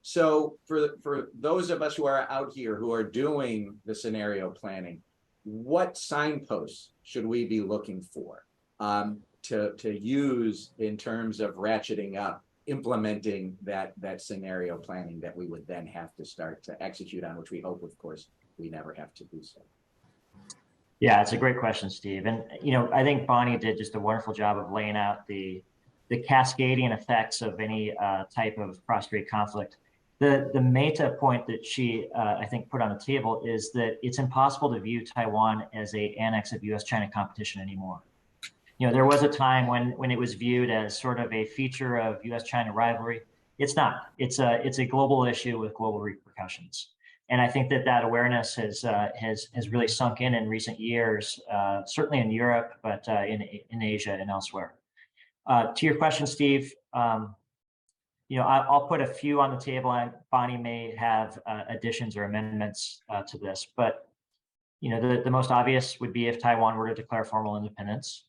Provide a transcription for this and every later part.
So for those of us who are out here who are doing the scenario planning, what signposts should we be looking for to use in terms of ratcheting up, implementing that scenario planning that we would then have to start to execute on, which we hope, of course, we never have to do so? Yeah, it's a great question, Steve. And, I think Bonnie did just a wonderful job of laying out the cascading effects of any type of cross-strait conflict. The meta point that she, I think, put on the table is that it's impossible to view Taiwan as an annex of US-China competition anymore. There was a time when it was viewed as sort of a feature of US-China rivalry. It's not. It's a global issue with global repercussions. And I think that awareness has really sunk in recent years, certainly in Europe, but in Asia and elsewhere. To your question, Steve, I'll put a few on the table. Bonnie may have additions or amendments to this, but the most obvious would be if Taiwan were to declare formal independence.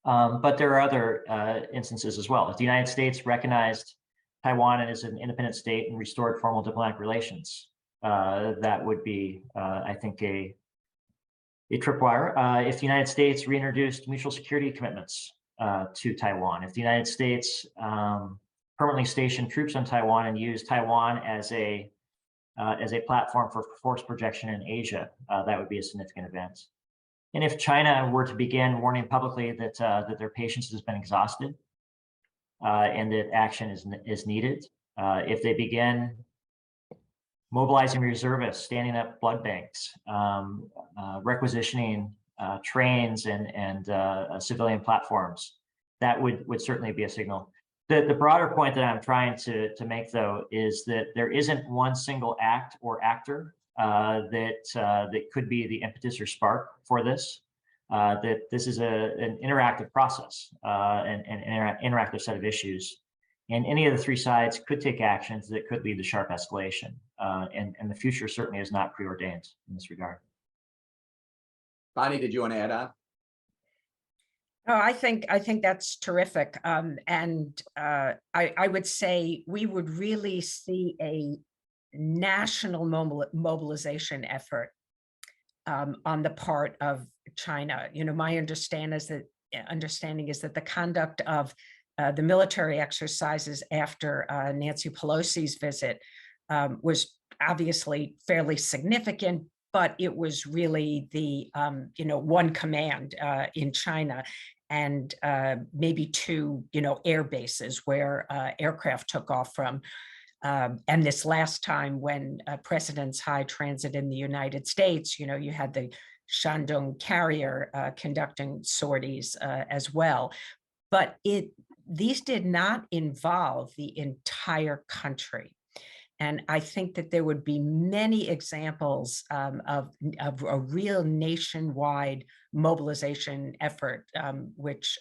But there are other instances as well. If the United States recognized Taiwan as an independent state and restored formal diplomatic relations, that would be, I think, a tripwire. If the United States reintroduced mutual security commitments to Taiwan, if the United States permanently stationed troops on Taiwan and used Taiwan as a platform for force projection in Asia, that would be a significant event. And if China were to begin warning publicly that their patience has been exhausted and that action is needed, if they begin mobilizing reservists, standing up blood banks, requisitioning trains and civilian platforms, that would certainly be a signal. The broader point that I'm trying to make, though, is that there isn't one single act or actor that could be the impetus or spark for this. That this is an interactive process, an interactive set of issues, and any of the three sides could take actions that could lead to sharp escalation. And the future certainly is not preordained in this regard. Bonnie, did you want to add on? Oh, I think that's terrific. And I would say we would really see a national mobilization effort on the part of China. My understanding is that the conduct of the military exercises after Nancy Pelosi's visit was obviously fairly significant, but it was really the one command in China, and maybe two air bases where aircraft took off from. And this last time when President's high transit in the United States, you had the Shandong carrier conducting sorties as well. But these did not involve the entire country. And I think that there would be many examples of a real nationwide mobilization effort, which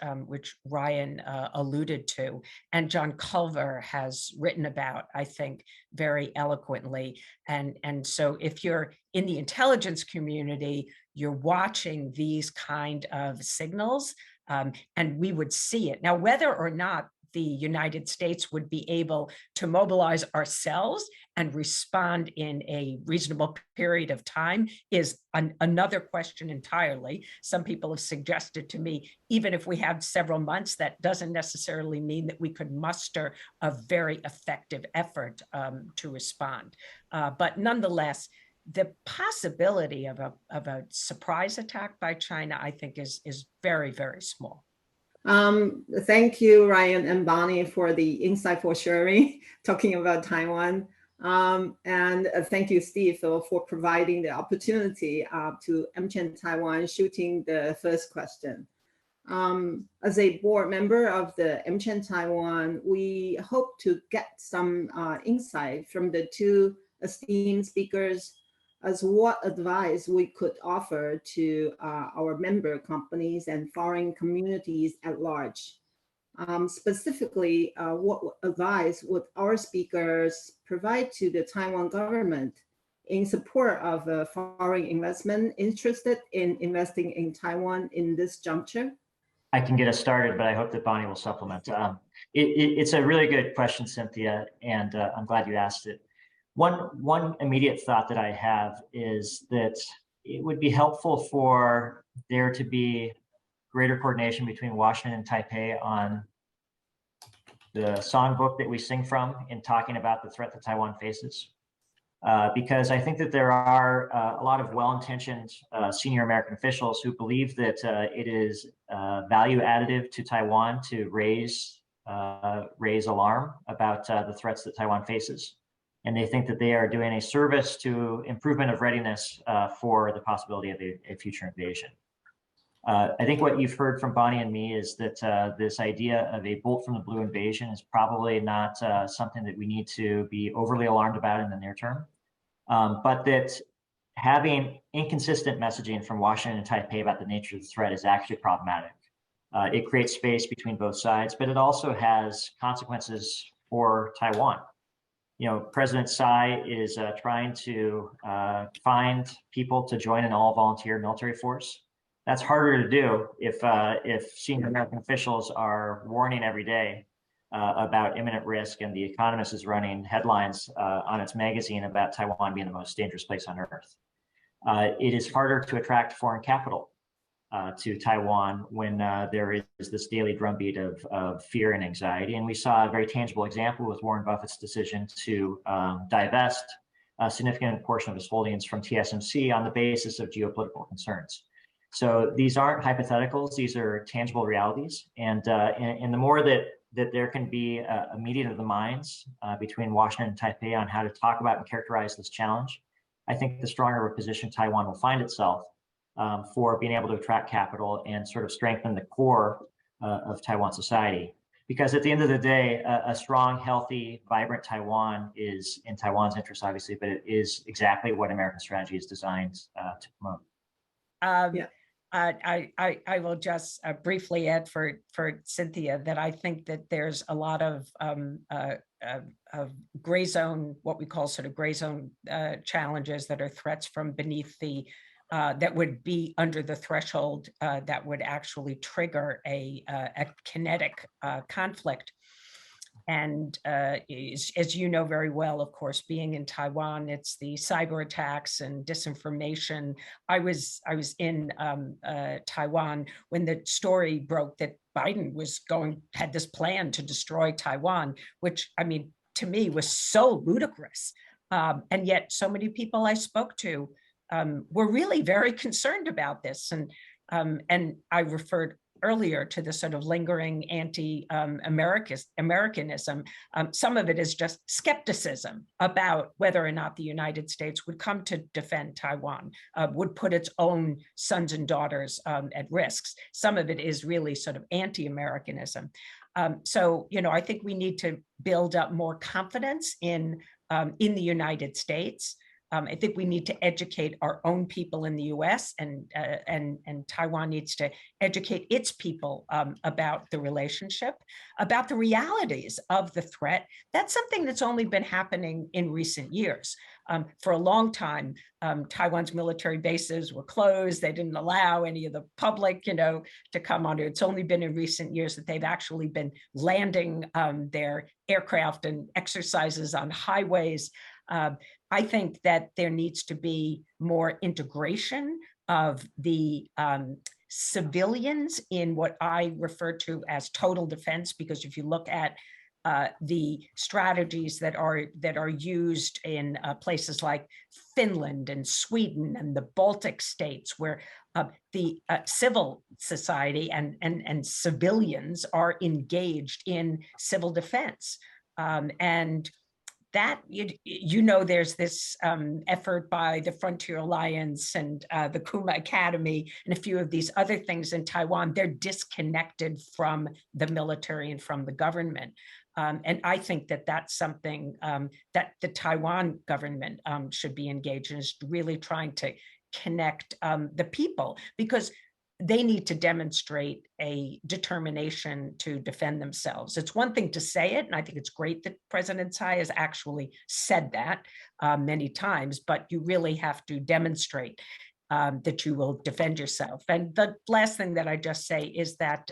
Ryan alluded to, and John Culver has written about, I think, very eloquently. And so if you're in the intelligence community, you're watching these kind of signals, and we would see it. Now, whether or not the United States would be able to mobilize ourselves and respond in a reasonable period of time is another question entirely. Some people have suggested to me, even if we have several months, that doesn't necessarily mean that we could muster a very effective effort to respond. But nonetheless, the possibility of a surprise attack by China, I think, is very, very small. Thank you, Ryan and Bonnie, for the insightful sharing, talking about Taiwan. And thank you, Steve, for providing the opportunity to AmChams Taiwan shooting the first question. As a board member of the AmChams Taiwan, we hope to get some insight from the two esteemed speakers as what advice we could offer to our member companies and foreign communities at large. Specifically, what advice would our speakers provide to the Taiwan government in support of foreign investment interested in investing in Taiwan in this juncture? I can get us started, but I hope that Bonnie will supplement. It's a really good question, Cynthia, and I'm glad you asked it. One immediate thought that I have is that it would be helpful for there to be greater coordination between Washington and Taipei on the songbook that we sing from in talking about the threat that Taiwan faces. Because I think that there are a lot of well-intentioned senior American officials who believe that it is value additive to Taiwan to raise alarm about the threats that Taiwan faces. And they think that they are doing a service to improvement of readiness for the possibility of a future invasion. I think what you've heard from Bonnie and me is that this idea of a bolt from the blue invasion is probably not something that we need to be overly alarmed about in the near term, but that having inconsistent messaging from Washington and Taipei about the nature of the threat is actually problematic. It creates space between both sides, but it also has consequences for Taiwan. You know, President Tsai is trying to find people to join an all-volunteer military force. That's harder to do if senior American officials are warning every day about imminent risk, and The Economist is running headlines on its magazine about Taiwan being the most dangerous place on earth. It is harder to attract foreign capital to Taiwan when there is this daily drumbeat of fear and anxiety. And we saw a very tangible example with Warren Buffett's decision to divest a significant portion of his holdings from TSMC on the basis of geopolitical concerns. So these aren't hypotheticals, these are tangible realities. And the more that there can be a meeting of the minds between Washington and Taipei on how to talk about and characterize this challenge, I think the stronger of a position Taiwan will find itself for being able to attract capital and sort of strengthen the core of Taiwan society. Because at the end of the day, a strong, healthy, vibrant Taiwan is in Taiwan's interest, obviously, but it is exactly what American strategy is designed to promote. Yeah. I will just briefly add for Cynthia that I think that there's a lot of gray zone, what we call sort of gray zone challenges that are threats from beneath the, that would be under the threshold that would actually trigger a kinetic conflict. And as you know very well, of course, being in Taiwan, it's the cyber attacks and disinformation. I was in Taiwan when the story broke that Biden had this plan to destroy Taiwan, which, I mean, to me was so ludicrous. And yet so many people I spoke to were really very concerned about this. And I referred earlier to the sort of lingering anti-Americanism. Some of it is just skepticism about whether or not the United States would come to defend Taiwan, would put its own sons and daughters at risks. Some of it is really sort of anti-Americanism. So, you know, I think we need to build up more confidence in the United States. I think we need to educate our own people in the U.S. and Taiwan needs to educate its people about the relationship, about the realities of the threat. That's something that's only been happening in recent years. For a long time, Taiwan's military bases were closed. They didn't allow any of the public, you know, to come on. It's only been in recent years that they've actually been landing their aircraft and exercises on highways. I think that there needs to be more integration of the civilians in what I refer to as total defense, because if you look at the strategies that are used in places like Finland and Sweden and the Baltic states, where the civil society and civilians are engaged in civil defense, and that, you know, there's this effort by the Frontier Alliance and the Kuma Academy and a few of these other things in Taiwan. They're disconnected from the military and from the government. And I think that that's something that the Taiwan government should be engaged in, is really trying to connect the people, because they need to demonstrate a determination to defend themselves. It's one thing to say it, and I think it's great that President Tsai has actually said that many times, but you really have to demonstrate that you will defend yourself. And the last thing that I just say is that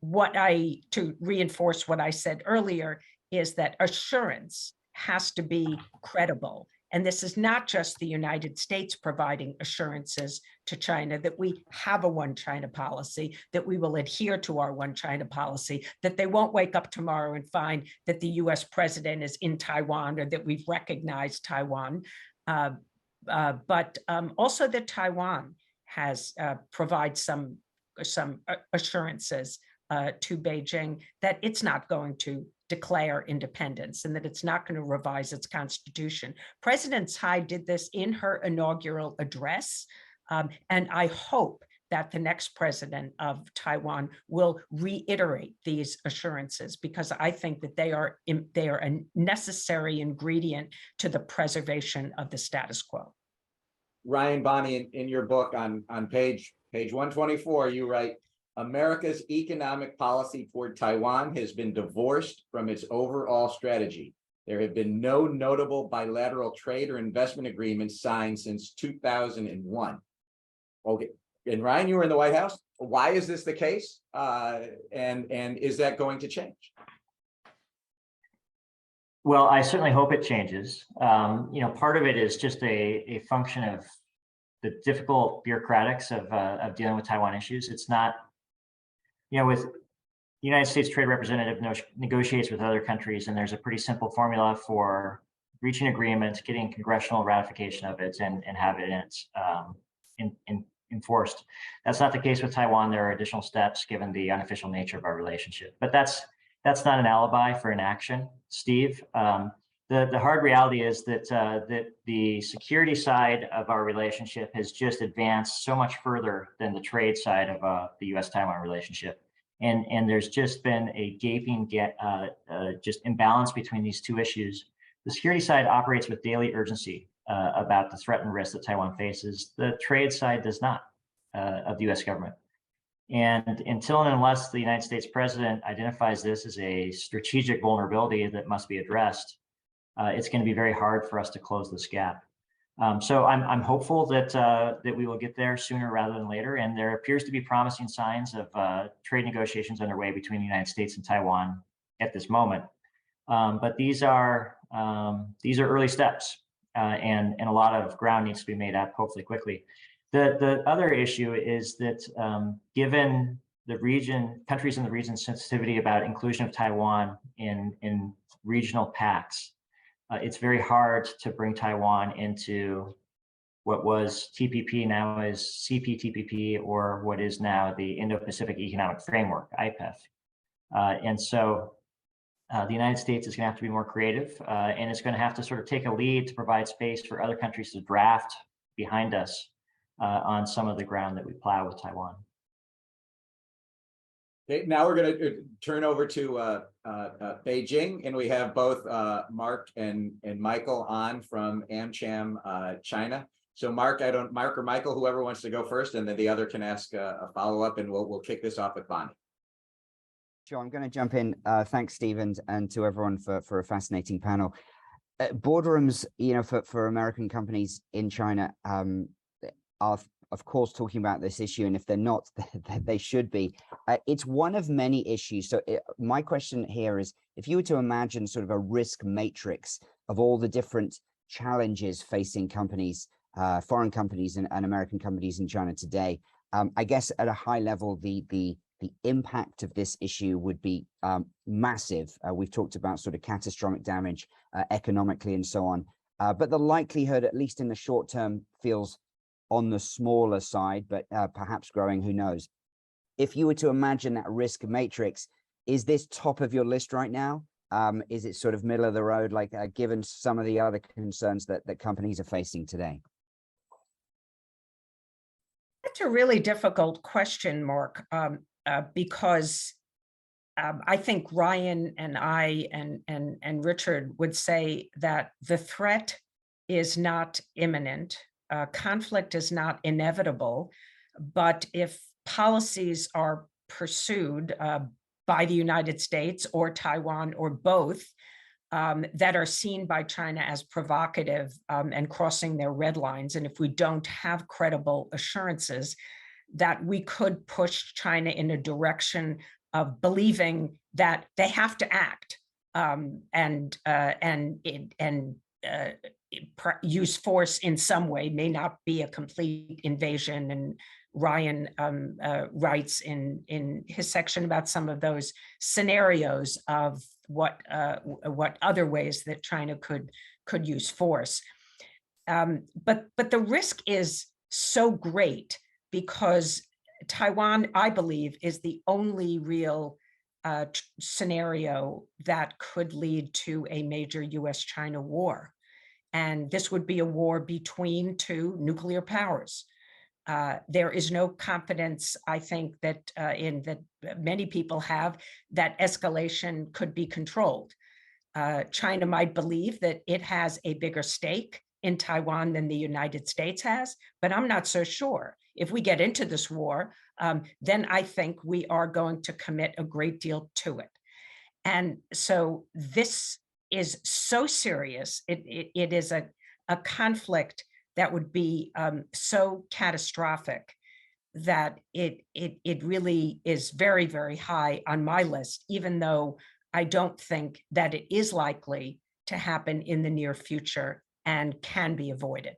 to reinforce what I said earlier, is that assurance has to be credible. And this is not just the United States providing assurances to China that we have a one China policy, that we will adhere to our one China policy, that they won't wake up tomorrow and find that the US president is in Taiwan or that we've recognized Taiwan, but also that Taiwan has provides some assurances to Beijing that it's not going to declare independence and that it's not going to revise its constitution. President Tsai did this in her inaugural address, and I hope that the next president of Taiwan will reiterate these assurances, because I think that they are a necessary ingredient to the preservation of the status quo. Ryan, Bonnie, in your book on page 124, you write, America's economic policy toward Taiwan has been divorced from its overall strategy. There have been no notable bilateral trade or investment agreements signed since 2001. Okay, and Ryan, you were in the White House. Why is this the case? And is that going to change? Well, I certainly hope it changes. Part of it is just a function of the difficult bureaucratics of dealing with Taiwan issues. It's not, with the United States Trade Representative negotiates with other countries, and there's a pretty simple formula for reaching agreements, getting congressional ratification of it, and having it enforced. That's not the case with Taiwan. There are additional steps given the unofficial nature of our relationship, but that's not an alibi for inaction, Steve. The hard reality is that the security side of our relationship has just advanced so much further than the trade side of the US-Taiwan relationship. And there's just been a gaping just imbalance between these two issues. The security side operates with daily urgency about the threat and risk that Taiwan faces. The trade side does not of the US government. And until and unless the United States president identifies this as a strategic vulnerability that must be addressed, it's going to be very hard for us to close this gap. So I'm hopeful that we will get there sooner rather than later. And there appears to be promising signs of trade negotiations underway between the United States and Taiwan at this moment. But these are early steps, and a lot of ground needs to be made up, hopefully quickly. The other issue is that given the countries in the region's sensitivity about inclusion of Taiwan in regional pacts, it's very hard to bring Taiwan into what was TPP, now is CPTPP, or what is now the Indo-Pacific Economic Framework, IPEF. And so the United States is going to have to be more creative, and it's going to have to sort of take a lead to provide space for other countries to draft behind us on some of the ground that we plow with Taiwan. Okay, now we're going to turn over to Beijing, and we have both Mark and Michael on from AmCham China. So Mark or Michael, whoever wants to go first, and then the other can ask a follow-up, and we'll kick this off with Bonnie. Sure, I'm going to jump in. Thanks, Stephen, and to everyone for a fascinating panel. Boardrooms, for American companies in China are, of course, talking about this issue, and if they're not, they should be. It's one of many issues. So my question here is, if you were to imagine sort of a risk matrix of all the different challenges facing companies, foreign companies and American companies in China today, I guess at a high level, the impact of this issue would be massive. We've talked about sort of catastrophic damage economically and so on, but the likelihood, at least in the short term, feels on the smaller side, but perhaps growing, who knows. If you were to imagine that risk matrix, is this top of your list right now? Is it sort of middle of the road, like given some of the other concerns that companies are facing today? That's a really difficult question, Mark, because I think Ryan and I and Richard would say that the threat is not imminent. Conflict is not inevitable, but if policies are pursued by the United States or Taiwan or both that are seen by China as provocative and crossing their red lines, and if we don't have credible assurances that we could push China in a direction of believing that they have to act use force in some way. May not be a complete invasion. And Ryan writes in his section about some of those scenarios of what other ways that China could use force. But the risk is so great because Taiwan, I believe, is the only real scenario that could lead to a major US-China war. And this would be a war between two nuclear powers. There is no confidence, I think, that that many people have, that escalation could be controlled. China might believe that it has a bigger stake in Taiwan than the United States has, but I'm not so sure. If we get into this war, then I think we are going to commit a great deal to it. And so this is so serious. It is a conflict that would be so catastrophic that it really is very, very high on my list, even though I don't think that it is likely to happen in the near future and can be avoided.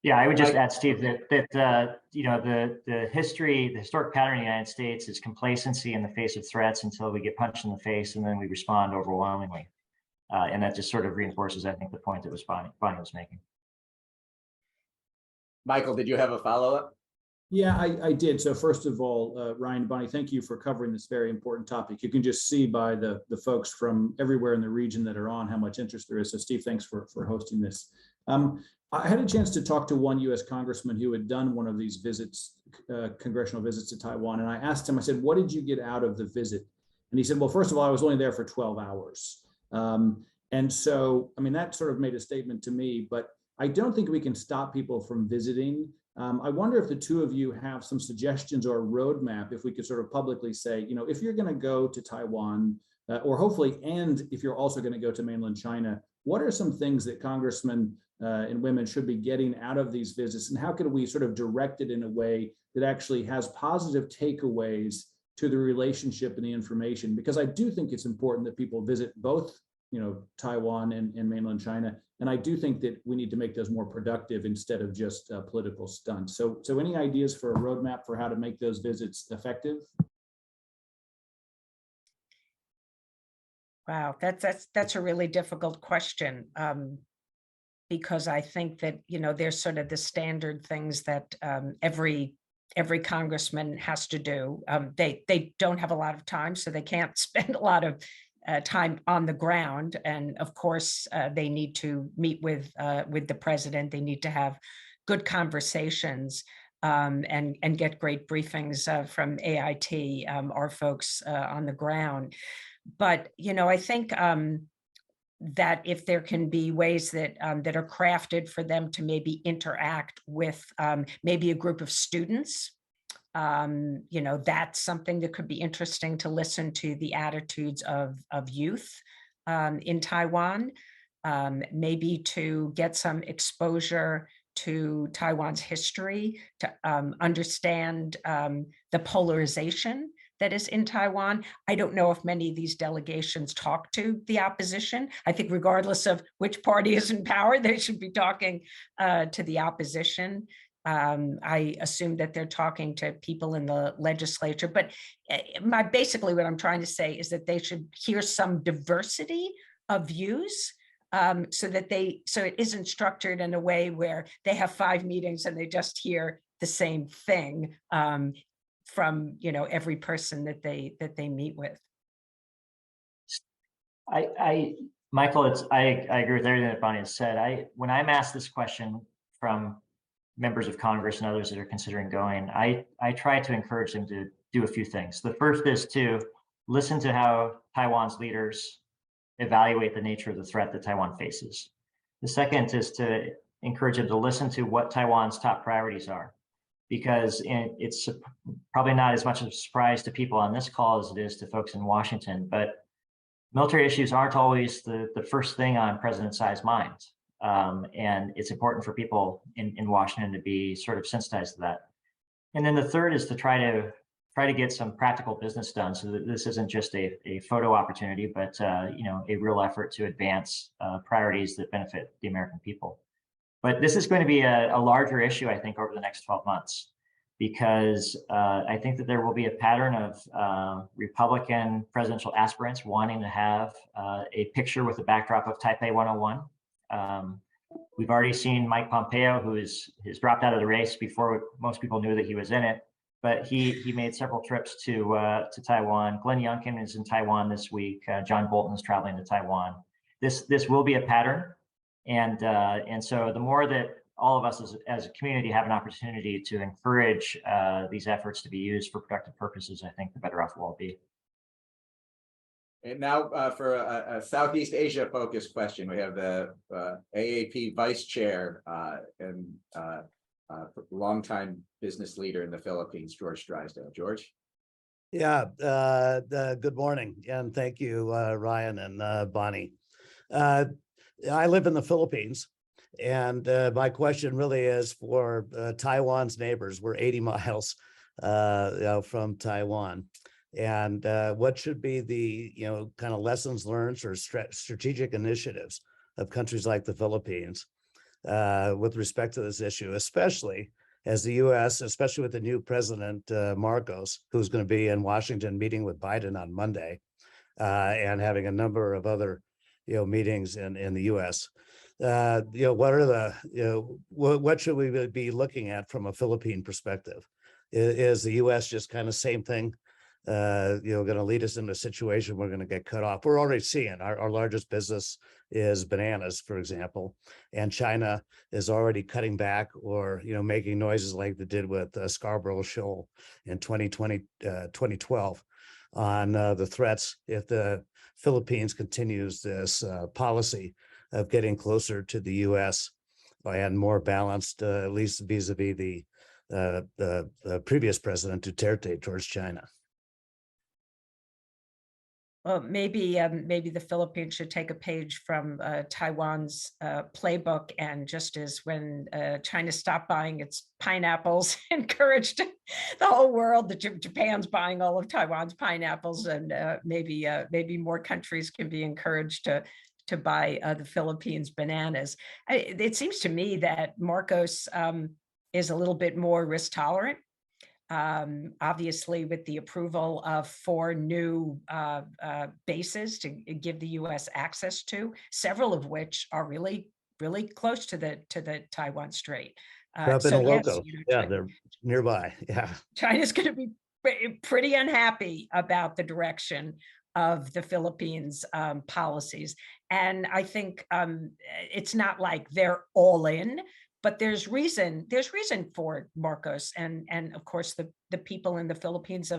Yeah, I would just add, Steve, that you know, the historic pattern in the United States is complacency in the face of threats until we get punched in the face, and then we respond overwhelmingly, and that just sort of reinforces, I think, the point that Bonnie was making. Michael, did you have a follow-up? Yeah, I did. So first of all, Ryan and Bonnie, thank you for covering this very important topic. You can just see by the folks from everywhere in the region that are on how much interest there is. So Steve, thanks for hosting this. I had a chance to talk to one US congressman who had done one of these visits, congressional visits to Taiwan. And I asked him, I said, what did you get out of the visit? And he said, well, first of all, I was only there for 12 hours. And so, I mean, that sort of made a statement to me, but I don't think we can stop people from visiting. I wonder if the two of you have some suggestions or a roadmap, if we could sort of publicly say, you know, if you're going to go to Taiwan, or hopefully, and if you're also going to go to mainland China, what are some things that congressmen and women should be getting out of these visits, and how can we sort of direct it in a way that actually has positive takeaways to the relationship and the information? Because I do think it's important that people visit both, you know, Taiwan and mainland China. And I do think that we need to make those more productive instead of just political stunts. So any ideas for a roadmap for how to make those visits effective? Wow, that's a really difficult question, because I think that, you know, there's sort of the standard things that every congressman has to do. They don't have a lot of time, so they can't spend a lot of time on the ground. And of course, they need to meet with the president. They need to have good conversations and get great briefings from AIT, our folks on the ground. But, you know, I think that if there can be ways that that are crafted for them to maybe interact with maybe a group of students, you know, that's something that could be interesting to listen to the attitudes of youth in Taiwan, maybe to get some exposure to Taiwan's history, to understand the polarization that is in Taiwan. I don't know if many of these delegations talk to the opposition. I think regardless of which party is in power, they should be talking to the opposition. I assume that they're talking to people in the legislature, but basically what I'm trying to say is that they should hear some diversity of views, so it isn't structured in a way where they have 5 meetings and they just hear the same thing from, you know, every person that they meet with. Michael, I agree with everything that Bonnie has said. When I'm asked this question from members of Congress and others that are considering going, I try to encourage them to do a few things. The first is to listen to how Taiwan's leaders evaluate the nature of the threat that Taiwan faces. The second is to encourage them to listen to what Taiwan's top priorities are, because it's probably not as much of a surprise to people on this call as it is to folks in Washington, but military issues aren't always the first thing on President Tsai's mind. And it's important for people in Washington to be sort of sensitized to that. And then the third is to try to try to get some practical business done, so that this isn't just a photo opportunity, but a real effort to advance priorities that benefit the American people. But this is going to be a larger issue, I think, over the next 12 months, because I think that there will be a pattern of Republican presidential aspirants wanting to have a picture with the backdrop of Taipei 101. We've already seen Mike Pompeo, who has dropped out of the race before most people knew that he was in it, but he made several trips to Taiwan. Glenn Youngkin is in Taiwan this week. John Bolton is traveling to Taiwan. This will be a pattern, and so the more that all of us as a community have an opportunity to encourage these efforts to be used for productive purposes, I think the better off we'll all be. And now for a Southeast Asia focused question, we have the AAP Vice Chair and longtime business leader in the Philippines, George Drysdale. George? Yeah, good morning, and thank you, Ryan and Bonnie. I live in the Philippines, and my question really is for Taiwan's neighbors. We're 80 miles from Taiwan. And what should be the kind of lessons learned or strategic initiatives of countries like the Philippines with respect to this issue, especially as the U.S., especially with the new president Marcos, who's going to be in Washington meeting with Biden on Monday and having a number of other meetings in the U.S. What are the what should we be looking at from a Philippine perspective? Is the U.S. just kind of same thing? Going to lead us into a situation we're going to get cut off. We're already seeing our largest business is bananas, for example, and China is already cutting back or making noises like they did with Scarborough Shoal in 2012 on the threats if the Philippines continues this policy of getting closer to the U.S. and more balanced, at least vis-a-vis the previous president Duterte towards China. Well, maybe the Philippines should take a page from Taiwan's playbook, and just as when China stopped buying its pineapples, encouraged the whole world that Japan's buying all of Taiwan's pineapples, and maybe more countries can be encouraged to buy the Philippines bananas. It seems to me that Marcos is a little bit more risk tolerant. Obviously, with the approval of 4 new bases to give the U.S. access to, several of which are really, really close to the Taiwan Strait. So yes, they're nearby. Yeah, China's going to be pretty unhappy about the direction of the Philippines' policies, and I think it's not like they're all in. But there's reason for Marcos and of course the people in the Philippines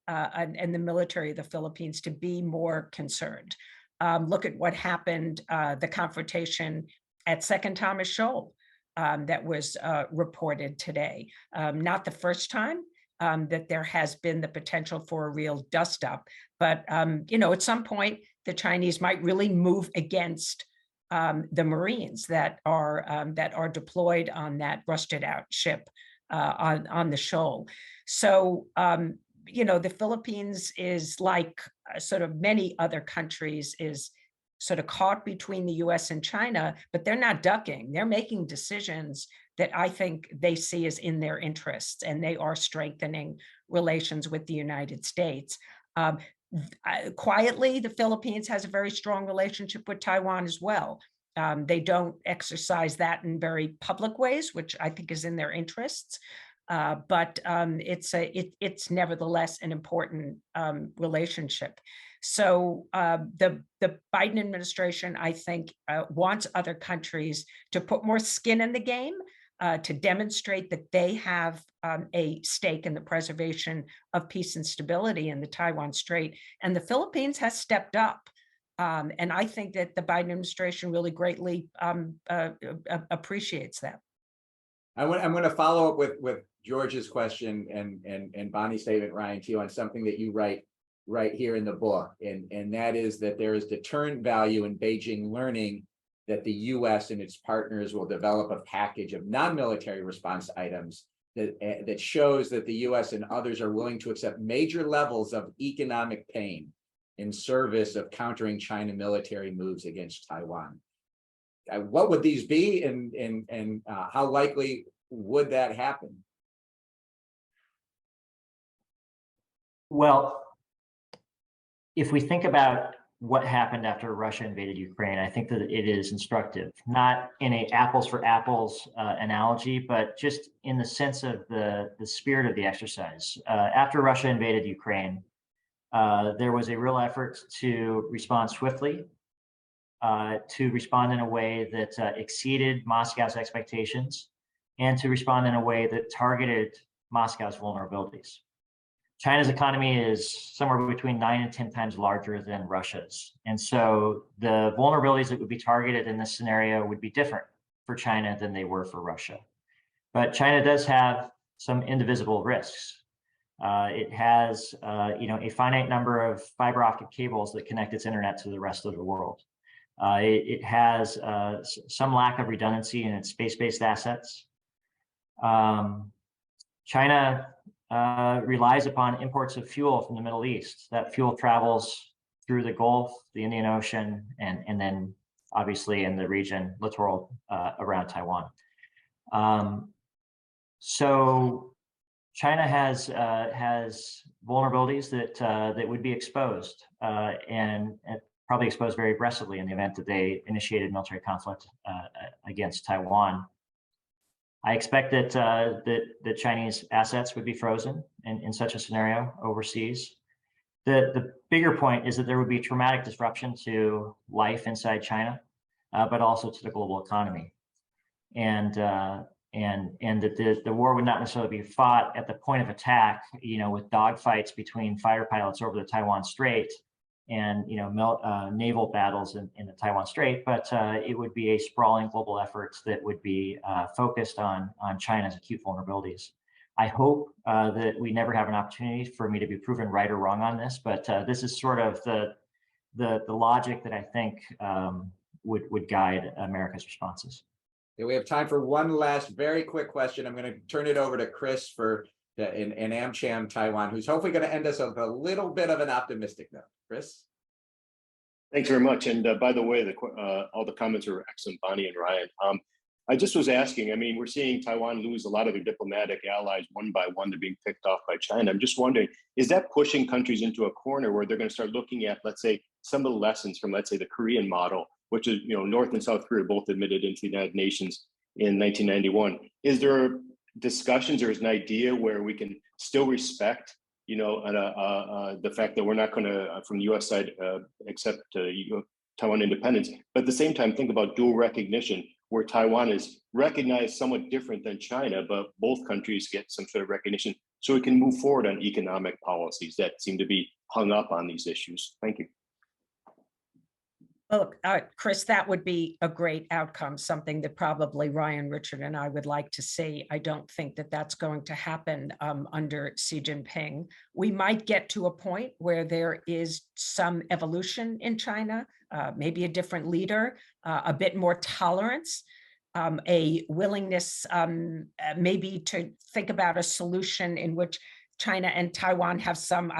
and the military of the Philippines to be more concerned. Look at what happened, the confrontation at Second Thomas Shoal that was reported today. Not the first time that there has been the potential for a real dust up, but at some point the Chinese might really move against the Marines that are deployed on that rusted out ship on the shoal. So the Philippines is like sort of many other countries, is sort of caught between the U.S. and China, but they're not ducking. They're making decisions that I think they see as in their interests, and they are strengthening relations with the United States. Quietly, the Philippines has a very strong relationship with Taiwan as well. They don't exercise that in very public ways, which I think is in their interests. But it's nevertheless an important relationship. So the Biden administration, I think, wants other countries to put more skin in the game, to demonstrate that they have a stake in the preservation of peace and stability in the Taiwan Strait. And the Philippines has stepped up. And I think that the Biden administration really greatly appreciates that. I'm going to follow up with George's question and Bonnie's statement, Ryan, to you on something that you write right here in the book. And that is that there is deterrent value in Beijing learning that the U.S. and its partners will develop a package of non-military response items that shows that the US and others are willing to accept major levels of economic pain in service of countering China military moves against Taiwan. What would these be, and how likely would that happen? Well, if we think about what happened after Russia invaded Ukraine, I think that it is instructive, not in a apples for apples analogy, but just in the sense of the spirit of the exercise. After Russia invaded Ukraine, there was a real effort to respond swiftly, to respond in a way that exceeded Moscow's expectations, and to respond in a way that targeted Moscow's vulnerabilities. China's economy is somewhere between 9 and 10 times larger than Russia's. And so the vulnerabilities that would be targeted in this scenario would be different for China than they were for Russia. But China does have some indivisible risks. It has a finite number of fiber optic cables that connect its internet to the rest of the world. It has some lack of redundancy in its space-based assets. China relies upon imports of fuel from the Middle East. That fuel travels through the Gulf, the Indian Ocean, and then obviously in the region, littoral around Taiwan. So China has vulnerabilities that would be exposed and probably exposed very aggressively in the event that they initiated military conflict against Taiwan. I expect that the Chinese assets would be frozen in such a scenario overseas. The bigger point is that there would be traumatic disruption to life inside China, but also to the global economy, and that the war would not necessarily be fought at the point of attack, with dogfights between fighter pilots over the Taiwan Strait and naval battles in the Taiwan Strait, but it would be a sprawling global effort that would be focused on China's acute vulnerabilities. I hope that we never have an opportunity for me to be proven right or wrong on this, but this is sort of the logic that I think would guide America's responses. Okay, we have time for one last very quick question. I'm going to turn it over to Chris in AmCham Taiwan, who's hopefully going to end us with a little bit of an optimistic note. Chris? Thanks very much. And by the way, all the comments are excellent, Bonnie and Ryan. I just was asking, we're seeing Taiwan lose a lot of their diplomatic allies one by one. They're being picked off by China. I'm just wondering, is that pushing countries into a corner where they're going to start looking at, let's say, some of the lessons from, let's say, the Korean model, which is, North and South Korea both admitted into the United Nations in 1991. Is there discussions or is an idea where we can still respect, the fact that we're not going to, from the U.S. side, accept Taiwan independence, but at the same time, think about dual recognition, where Taiwan is recognized somewhat different than China, but both countries get some sort of recognition, so we can move forward on economic policies that seem to be hung up on these issues. Thank you. Look, Chris, that would be a great outcome, something that probably Ryan, Richard, and I would like to see. I don't think that that's going to happen under Xi Jinping. We might get to a point where there is some evolution in China, maybe a different leader, a bit more tolerance, a willingness maybe to think about a solution in which China and Taiwan have some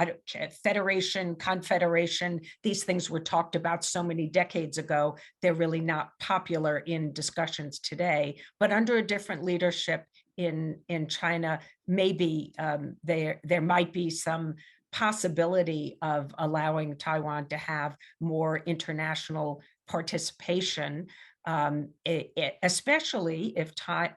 federation, confederation. These things were talked about so many decades ago. They're really not popular in discussions today, but under a different leadership in China, maybe there might be some possibility of allowing Taiwan to have more international participation, especially if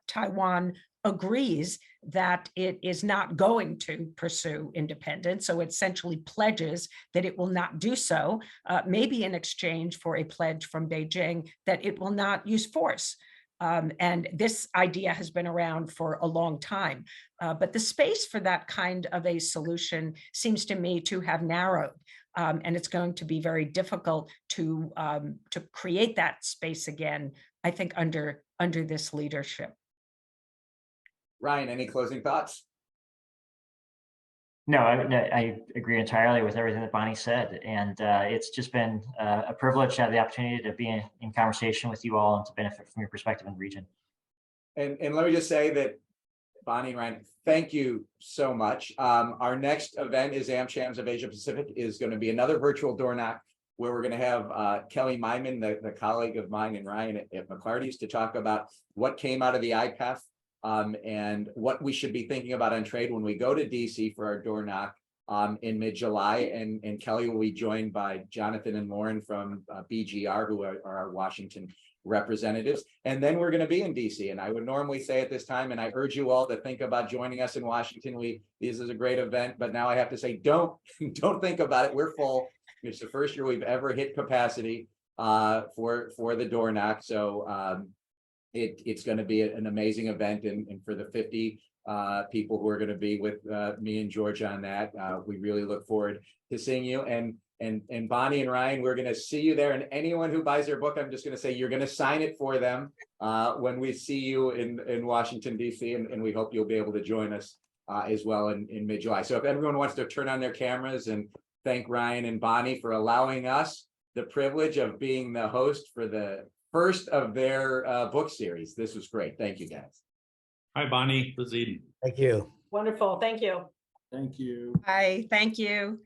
Taiwan agrees that it is not going to pursue independence. So it essentially pledges that it will not do so, maybe in exchange for a pledge from Beijing that it will not use force. And this idea has been around for a long time, but the space for that kind of a solution seems to me to have narrowed. And it's going to be very difficult to create that space again, I think, under this leadership. Ryan, any closing thoughts? No, I agree entirely with everything that Bonnie said. And it's just been a privilege to have the opportunity to be in conversation with you all and to benefit from your perspective in the region. And let me just say that Bonnie and Ryan, thank you so much. Our next event is AmChams of Asia Pacific, is going to be another virtual door knock where we're going to have Kelly Myman, the colleague of mine and Ryan at McClarty's, to talk about what came out of the IPEF and what we should be thinking about on trade when we go to DC for our door knock in mid-July. And Kelly will be joined by Jonathan and Lauren from BGR, who are our Washington representatives. And then we're going to be in DC. And I would normally say at this time, and I urge you all to think about joining us in Washington. This is a great event, but now I have to say, don't think about it. We're full. It's the first year we've ever hit capacity for the door knock. So it's going to be an amazing event. And for the 50 people who are going to be with me and George on that, we really look forward to seeing you. And Bonnie and Ryan, we're going to see you there. And anyone who buys their book, I'm just going to say you're going to sign it for them when we see you in Washington, D.C. And we hope you'll be able to join us as well in mid-July. So if everyone wants to turn on their cameras and thank Ryan and Bonnie for allowing us the privilege of being the host for the first of their book series. This was great. Thank you, guys. Hi, Bonnie. This is Eden. Thank you. Wonderful. Thank you. Thank you. Bye. Thank you.